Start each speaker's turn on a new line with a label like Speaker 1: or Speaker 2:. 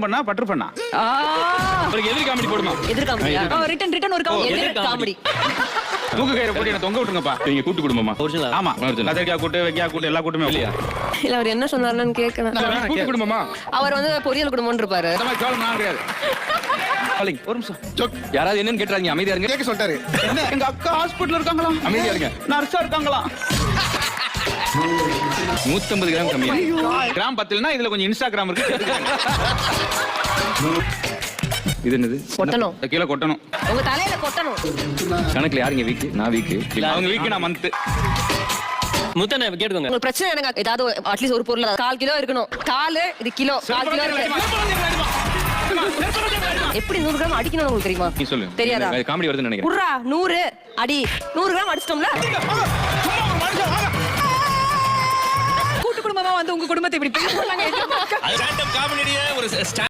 Speaker 1: பண்ணா பட்டர் பண்ணா உங்களுக்கு எதிர் காமெடி போடுமா?
Speaker 2: எதிர் காமெடி ரிட்டன் ஒரு காமெடி எதிர் காமெடி.
Speaker 1: தூக்கு கயிறை போட்டு என்ன தொங்க விட்டுருங்கப்பா. நீங்க கூட்டு குடும்பமா? ஆமா, கத்திரிக்காய் கூட்டு, வெங்காய கூட்டு, எல்லா கூட்டுமே இல்லையா?
Speaker 2: இல்ல அவர் என்ன சொன்னாருன்னு கேட்கணும்.
Speaker 1: கூட்டு குடும்பமா?
Speaker 2: அவர் வந்து பொரியல் குடும்பம்னு இருப்பாரு.
Speaker 1: அந்த மாதிரி கேவலம் நான் கிடையாது. ஒரு நிமிஷம், யாராவது என்னன்னு கேட்டாங்க, அமைதியா இருங்க. கேட்க சொல்லிட்டாரு. என்ன எங்க அக்கா ஹாஸ்பிடல்ல இருக்காங்களா? அமைதியா இருங்க. நர்ஸா இருக்காங்களா? 150 கிராம் கம்மியா. கிராம் 10 இல்லனா இதுல கொஞ்சம் இன்ஸ்டாகிராம் இருக்கு. இது என்னது?
Speaker 2: கொட்டணும்.
Speaker 1: கீழ கொட்டணும்.
Speaker 2: உங்க தலையில கொட்டணும்.
Speaker 1: கணக்குல யாருங்க வீக்? நான் வீக். அவங்க வீக், நான் மந்த்.
Speaker 3: முத்தனை கேட்டுக்கோங்க.
Speaker 2: உங்களுக்கு பிரச்சனை எனக்கு ஏதாவது அட்லீஸ்ட் ஒரு பொருள் 1/4 கிலோ இருக்கணும். கால் இது கிலோ 1/4 கிலோ இருக்கு. எப்படி 100 கிராம் அடிக்கணும் உங்களுக்கு தெரியுமா?
Speaker 1: நீ சொல்லு.
Speaker 2: தெரியாதா?
Speaker 1: காமெடி வருதுன்னு நினைக்கிறேன்.
Speaker 2: குர்ரா 100 அடி 100 கிராம் அடிச்சிட்டோம்ல. கூட்டு குடும்பமா வந்து உங்க குடும்பத்தை இப்படி பேசலாங்க.
Speaker 3: அது ரேண்டம் காமெடியே ஒரு